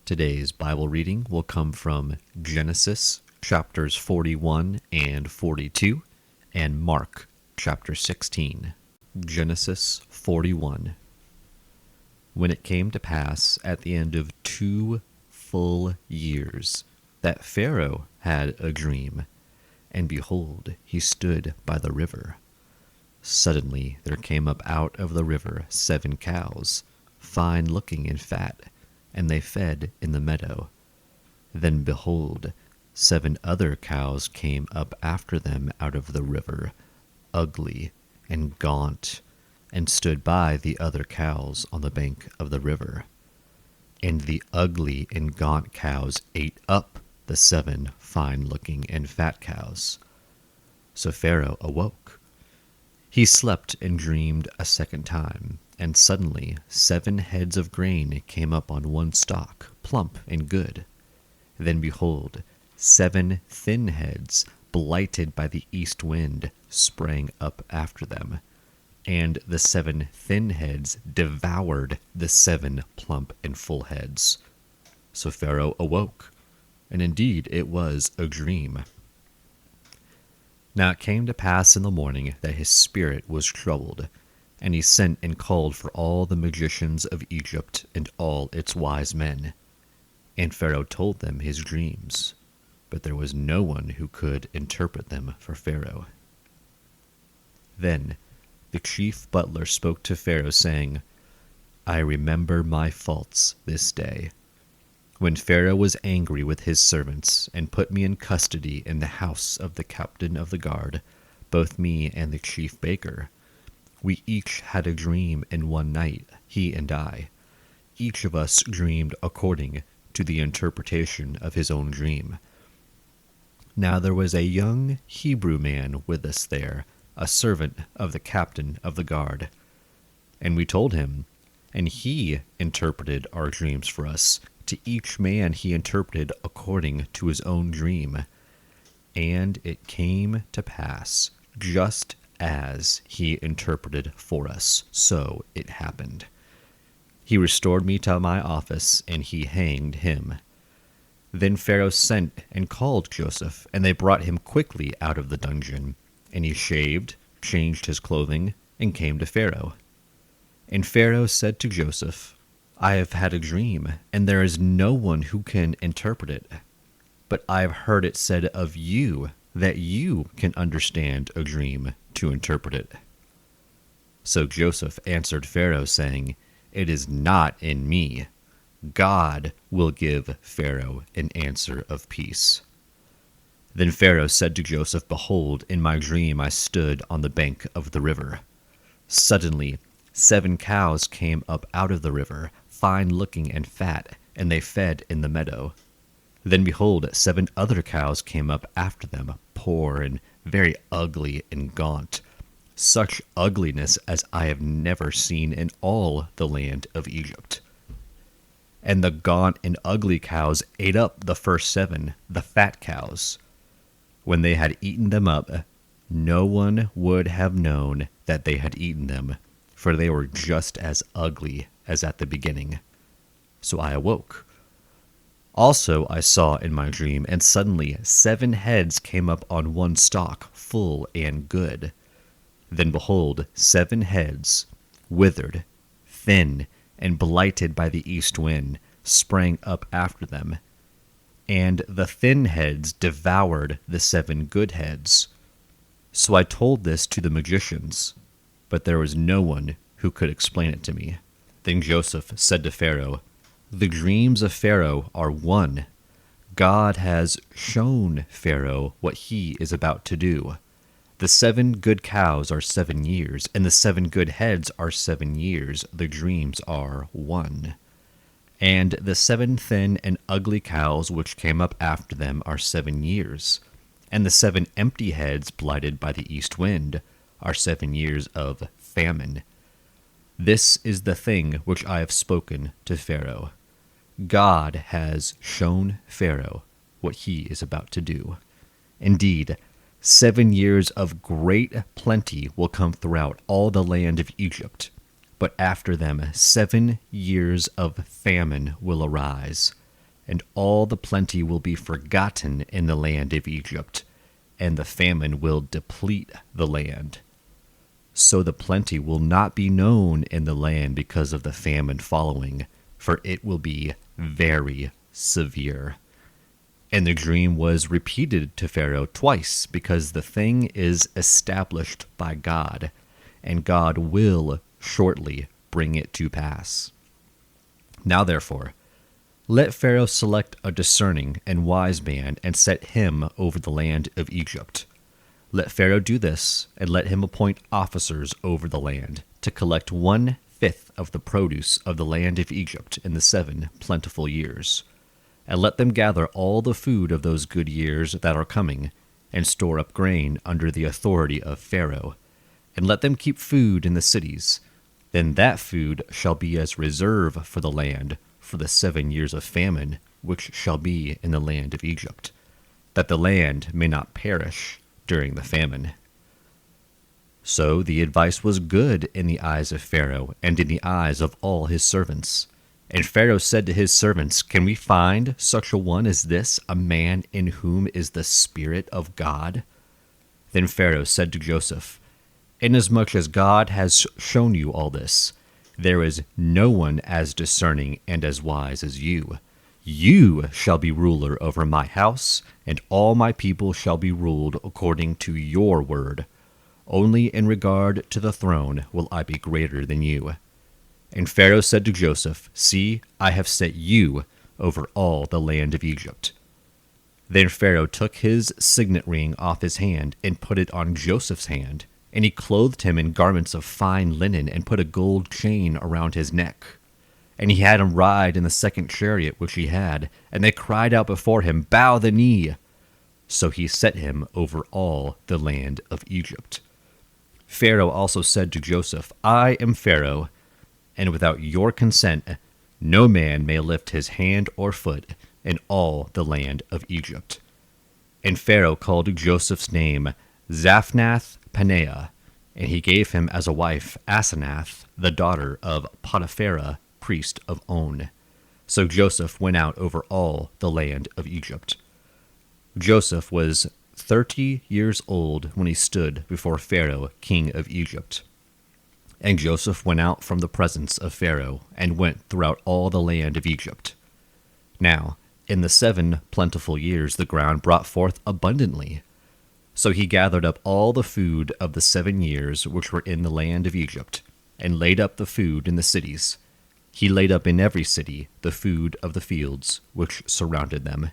Today's Bible reading will come from Genesis chapters 41 and 42 and Mark chapter 16. Genesis 41. When it came to pass at the end of 2 full years that Pharaoh had a dream, and behold, he stood by the river. Suddenly there came up out of the river 7 cows, fine-looking and fat, and they fed in the meadow. Then behold, 7 other cows came up after them out of the river, ugly and gaunt, and stood by the other cows on the bank of the river. And the ugly and gaunt cows ate up the 7 fine-looking and fat cows. So Pharaoh awoke. He slept and dreamed a second time, and suddenly 7 heads of grain came up on one stalk, plump and good. Then behold, 7 thin heads, blighted by the east wind, sprang up after them. And the 7 thin heads devoured the 7 plump and full heads. So Pharaoh awoke, and indeed it was a dream. Now it came to pass in the morning that his spirit was troubled, and he sent and called for all the magicians of Egypt and all its wise men. And Pharaoh told them his dreams, but there was no one who could interpret them for Pharaoh. Then the chief butler spoke to Pharaoh, saying, I remember my faults this day, when Pharaoh was angry with his servants, and put me in custody in the house of the captain of the guard, both me and the chief baker. We each had a dream in one night, he and I. Each of us dreamed according to the interpretation of his own dream. Now there was a young Hebrew man with us there, a servant of the captain of the guard. And we told him, and he interpreted our dreams for us. To each man he interpreted according to his own dream. And it came to pass, just as he interpreted for us, so it happened. He restored me to my office, and he hanged him. Then Pharaoh sent and called Joseph, and they brought him quickly out of the dungeon. And he shaved, changed his clothing, and came to Pharaoh. And Pharaoh said to Joseph, I have had a dream, and there is no one who can interpret it. But I have heard it said of you that you can understand a dream to interpret it. So Joseph answered Pharaoh, saying, It is not in me. God will give Pharaoh an answer of peace. Then Pharaoh said to Joseph, Behold, in my dream I stood on the bank of the river. Suddenly 7 cows came up out of the river, fine-looking and fat, and they fed in the meadow. Then behold, 7 other cows came up after them, poor and very ugly and gaunt, such ugliness as I have never seen in all the land of Egypt. And the gaunt and ugly cows ate up the first 7, the fat cows. When they had eaten them up, no one would have known that they had eaten them, for they were just as ugly as at the beginning. So I awoke. Also I saw in my dream, and suddenly 7 heads came up on one stalk, full and good. Then behold, 7 heads, withered, thin, and blighted by the east wind, sprang up after them. And the thin heads devoured the 7 good heads. So I told this to the magicians, but there was no one who could explain it to me. Then Joseph said to Pharaoh, The dreams of Pharaoh are one. God has shown Pharaoh what he is about to do. The 7 good cows are 7 years, and the 7 good heads are 7 years. The dreams are one. And the 7 thin and ugly cows which came up after them are 7 years. And the 7 empty heads blighted by the east wind are 7 years of famine. This is the thing which I have spoken to Pharaoh. God has shown Pharaoh what he is about to do. Indeed, 7 years of great plenty will come throughout all the land of Egypt, but after them 7 years of famine will arise, and all the plenty will be forgotten in the land of Egypt, and the famine will deplete the land. So the plenty will not be known in the land because of the famine following, for it will be very severe. And the dream was repeated to Pharaoh twice, because the thing is established by God, and God will shortly bring it to pass. Now therefore, let Pharaoh select a discerning and wise man and set him over the land of Egypt. Let Pharaoh do this, and let him appoint officers over the land, to collect 1/5 of the produce of the land of Egypt in the 7 plentiful years. And let them gather all the food of those good years that are coming, and store up grain under the authority of Pharaoh. And let them keep food in the cities. Then that food shall be as reserve for the land, for the 7 years of famine, which shall be in the land of Egypt, that the land may not perish during the famine. So the advice was good in the eyes of Pharaoh and in the eyes of all his servants. And Pharaoh said to his servants, "Can we find such a one as this, a man in whom is the Spirit of God?" Then Pharaoh said to Joseph, "Inasmuch as God has shown you all this, there is no one as discerning and as wise as you. You shall be ruler over my house, and all my people shall be ruled according to your word. Only in regard to the throne will I be greater than you." And Pharaoh said to Joseph, "See, I have set you over all the land of Egypt." Then Pharaoh took his signet ring off his hand and put it on Joseph's hand, and he clothed him in garments of fine linen and put a gold chain around his neck. And he had him ride in the second chariot which he had, and they cried out before him, "Bow the knee!" So he set him over all the land of Egypt. Pharaoh also said to Joseph, "I am Pharaoh, and without your consent no man may lift his hand or foot in all the land of Egypt." And Pharaoh called Joseph's name Zaphnath-Paneah, and he gave him as a wife Asenath, the daughter of Potiphera, priest of On. So Joseph went out over all the land of Egypt. Joseph was 30 years old when he stood before Pharaoh, king of Egypt. And Joseph went out from the presence of Pharaoh, and went throughout all the land of Egypt. Now, in the 7 plentiful years the ground brought forth abundantly. So he gathered up all the food of the 7 years which were in the land of Egypt, and laid up the food in the cities. He laid up in every city the food of the fields which surrounded them.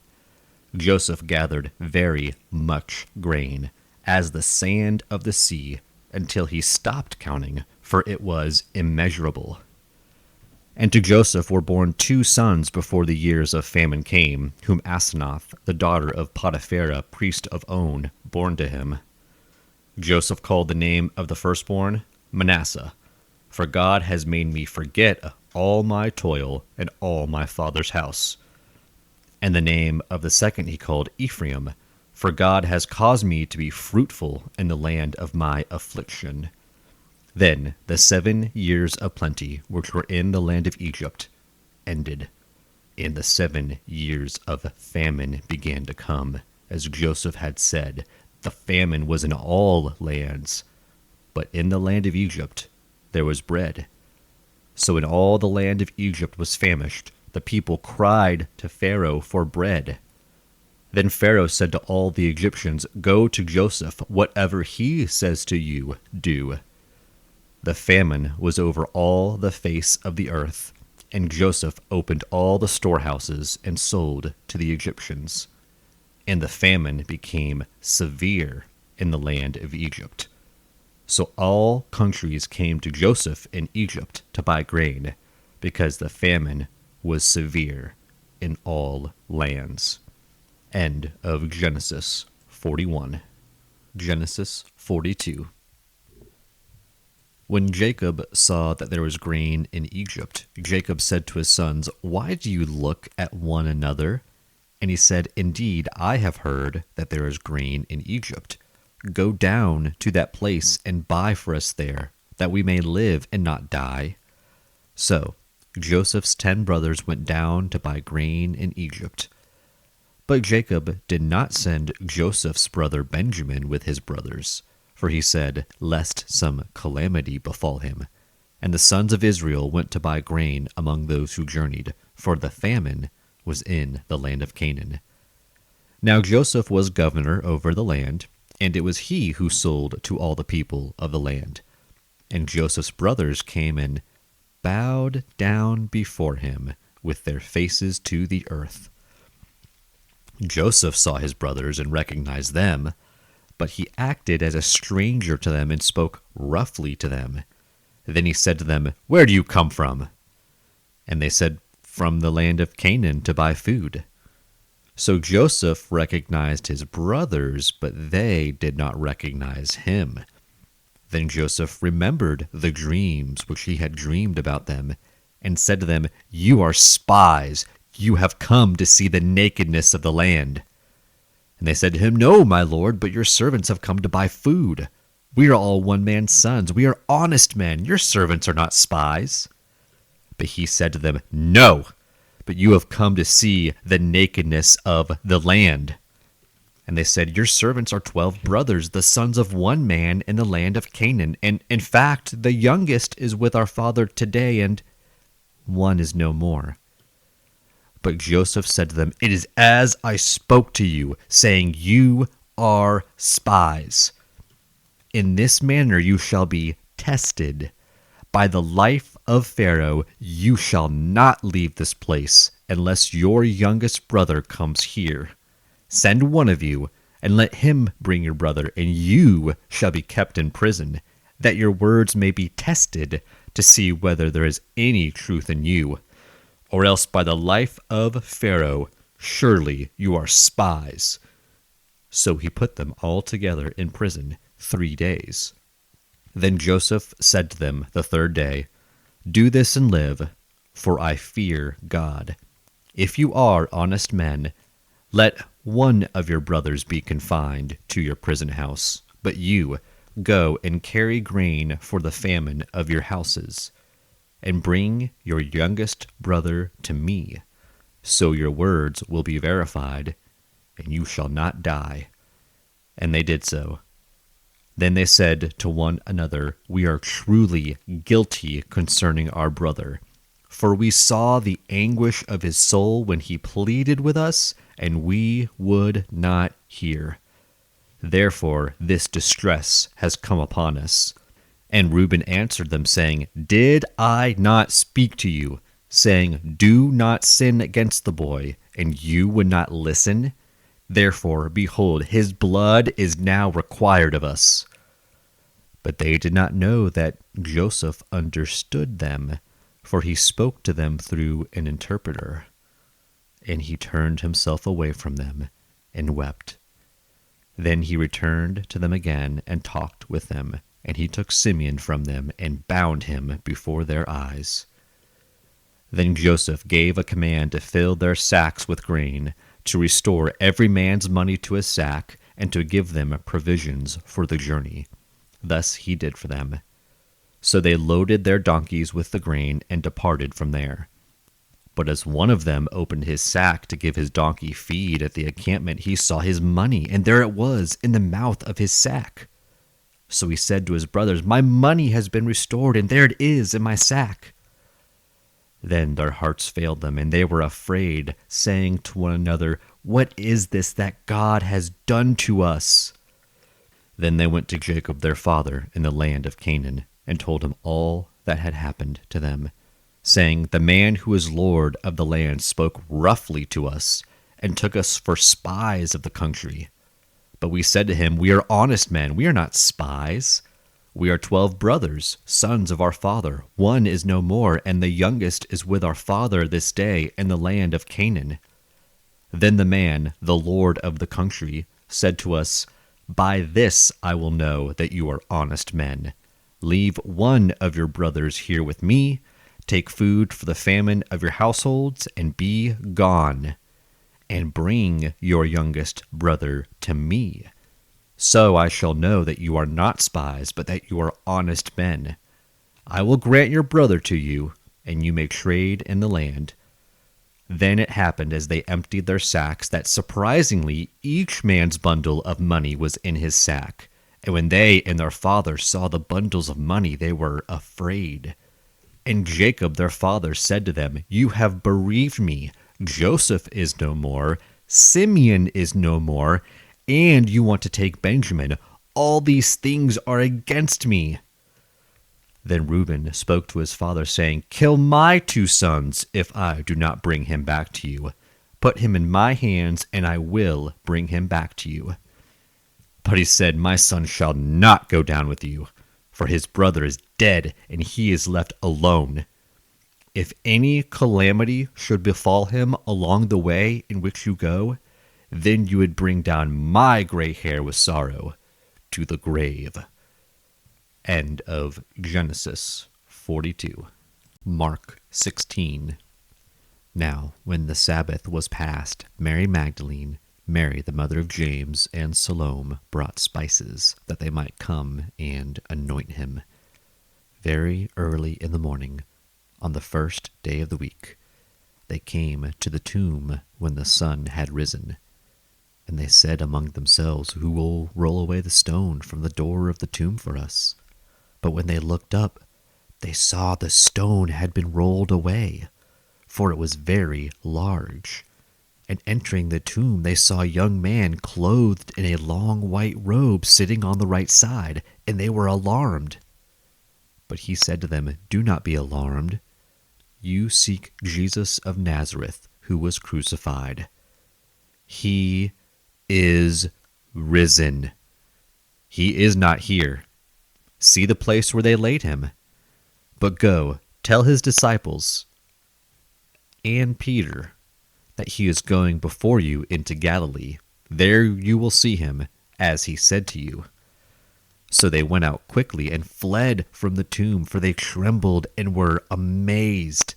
Joseph gathered very much grain, as the sand of the sea, until he stopped counting, for it was immeasurable. And to Joseph were born 2 sons before the years of famine came, whom Asenath, the daughter of Potiphera, priest of On, born to him. Joseph called the name of the firstborn Manasseh, for God has made me forget all my toil and all my father's house. And the name of the second he called Ephraim, for God has caused me to be fruitful in the land of my affliction. Then the 7 years of plenty which were in the land of Egypt ended, and the 7 years of famine began to come. As Joseph had said, the famine was in all lands, but in the land of Egypt there was bread. So in all the land of Egypt was famished. The people cried to Pharaoh for bread. Then Pharaoh said to all the Egyptians, "Go to Joseph, whatever he says to you, do." The famine was over all the face of the earth, and Joseph opened all the storehouses and sold to the Egyptians. And the famine became severe in the land of Egypt. So all countries came to Joseph in Egypt to buy grain, because the famine was severe in all lands. End of Genesis 41. Genesis 42. When Jacob saw that there was grain in Egypt, Jacob said to his sons, "Why do you look at one another?" And he said, "Indeed, I have heard that there is grain in Egypt. Go down to that place and buy for us there, that we may live and not die." So Joseph's 10 brothers went down to buy grain in Egypt. But Jacob did not send Joseph's brother Benjamin with his brothers, for he said, lest some calamity befall him. And the sons of Israel went to buy grain among those who journeyed, for the famine was in the land of Canaan. Now Joseph was governor over the land, and it was he who sold to all the people of the land. And Joseph's brothers came and bowed down before him with their faces to the earth. Joseph saw his brothers and recognized them, but he acted as a stranger to them and spoke roughly to them. Then he said to them, "Where do you come from?" And they said, "From the land of Canaan to buy food." So Joseph recognized his brothers, but they did not recognize him. Then Joseph remembered the dreams which he had dreamed about them, and said to them, "You are spies. You have come to see the nakedness of the land." And they said to him, "No, my lord, but your servants have come to buy food. We are all one man's sons. We are honest men. Your servants are not spies." But he said to them, "No, but you have come to see the nakedness of the land." And they said, "Your servants are 12 brothers, the sons of one man in the land of Canaan. And in fact, the youngest is with our father today, and one is no more." But Joseph said to them, "It is as I spoke to you, saying, you are spies. In this manner you shall be tested. By the life of Pharaoh, you shall not leave this place unless your youngest brother comes here. Send one of you, and let him bring your brother, and you shall be kept in prison, that your words may be tested to see whether there is any truth in you. Or else by the life of Pharaoh, surely you are spies." So he put them all together in prison 3 days. Then Joseph said to them the 3rd day, "Do this and live, for I fear God. If you are honest men, let one of your brothers be confined to your prison house, but you go and carry grain for the famine of your houses, and bring your youngest brother to me, so your words will be verified, and you shall not die." And they did so. Then they said to one another, "We are truly guilty concerning our brother, for we saw the anguish of his soul when he pleaded with us, and we would not hear. Therefore this distress has come upon us." And Reuben answered them, saying, "Did I not speak to you, saying, 'Do not sin against the boy,' and you would not listen? Therefore, behold, his blood is now required of us." But they did not know that Joseph understood them, for he spoke to them through an interpreter. And he turned himself away from them and wept. Then he returned to them again and talked with them. And he took Simeon from them and bound him before their eyes. Then Joseph gave a command to fill their sacks with grain, to restore every man's money to his sack, and to give them provisions for the journey. Thus he did for them. So they loaded their donkeys with the grain and departed from there. But as one of them opened his sack to give his donkey feed at the encampment, he saw his money, and there it was in the mouth of his sack. So he said to his brothers, "My money has been restored, and there it is in my sack." Then their hearts failed them, and they were afraid, saying to one another, "What is this that God has done to us?" Then they went to Jacob their father in the land of Canaan, and told him all that had happened to them, saying, "The man who is lord of the land spoke roughly to us, and took us for spies of the country. But we said to him, 'We are honest men, we are not spies. We are 12 brothers, sons of our father. One is no more, and the youngest is with our father this day in the land of Canaan.' Then the man, the lord of the country, said to us, 'By this I will know that you are honest men. Leave one of your brothers here with me, take food for the famine of your households, and be gone. And bring your youngest brother to me. So I shall know that you are not spies, but that you are honest men. I will grant your brother to you, and you may trade in the land." Then it happened as they emptied their sacks that surprisingly each man's bundle of money was in his sack. And when they and their father saw the bundles of money, they were afraid. And Jacob their father said to them, "You have bereaved me. Joseph is no more, Simeon is no more, and you want to take Benjamin. All these things are against me." Then Reuben spoke to his father, saying, "Kill my 2 sons if I do not bring him back to you. Put him in my hands, and I will bring him back to you." But he said, "My son shall not go down with you, for his brother is dead, and he is left alone. If any calamity should befall him along the way in which you go, then you would bring down my gray hair with sorrow to the grave." End of Genesis 42. Mark 16. Now, when the Sabbath was past, Mary Magdalene, Mary the mother of James, and Salome brought spices, that they might come and anoint him. Very early in the morning, on the first day of the week, they came to the tomb when the sun had risen. And they said among themselves, "Who will roll away the stone from the door of the tomb for us?" But when they looked up, they saw the stone had been rolled away, for it was very large. And entering the tomb, they saw a young man clothed in a long white robe sitting on the right side, and they were alarmed. But he said to them, "Do not be alarmed. You seek Jesus of Nazareth, who was crucified. He is risen. He is not here. See the place where they laid him. But go, tell his disciples and Peter that he is going before you into Galilee. There you will see him, as he said to you." So they went out quickly and fled from the tomb, for they trembled and were amazed.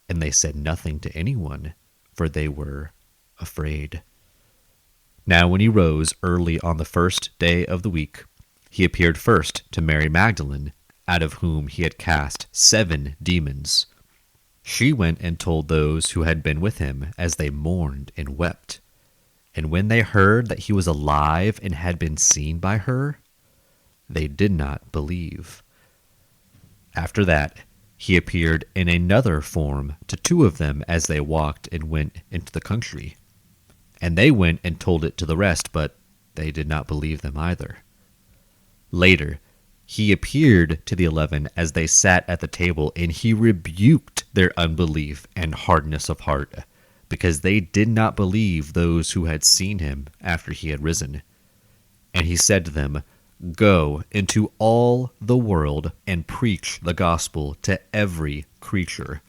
And they said nothing to anyone, for they were afraid. Now when he rose early on the first day of the week, he appeared first to Mary Magdalene, out of whom he had cast 7 demons. She went and told those who had been with him, as they mourned and wept. And when they heard that he was alive and had been seen by her, they did not believe. After that, he appeared in another form to 2 of them as they walked and went into the country. And they went and told it to the rest, but they did not believe them either. Later, he appeared to the 11 as they sat at the table, and he rebuked their unbelief and hardness of heart, because they did not believe those who had seen him after he had risen. And he said to them, "Go into all the world and preach the gospel to every creature.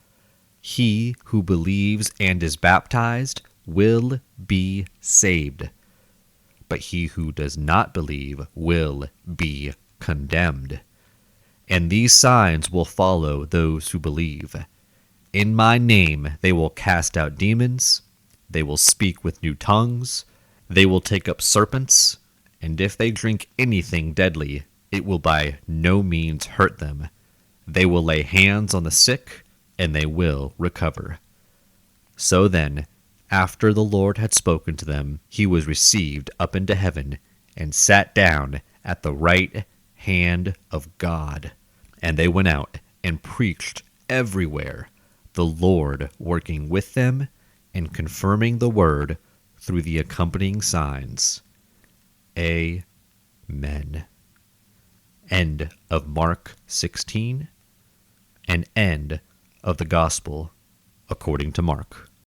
He who believes and is baptized will be saved, but he who does not believe will be condemned. And these signs will follow those who believe. In my name they will cast out demons, they will speak with new tongues, they will take up serpents, and if they drink anything deadly, it will by no means hurt them. They will lay hands on the sick, and they will recover." So then, after the Lord had spoken to them, he was received up into heaven, and sat down at the right hand of God. And they went out and preached everywhere, the Lord working with them and confirming the word through the accompanying signs. Amen. End of Mark 16, and end of the Gospel according to Mark.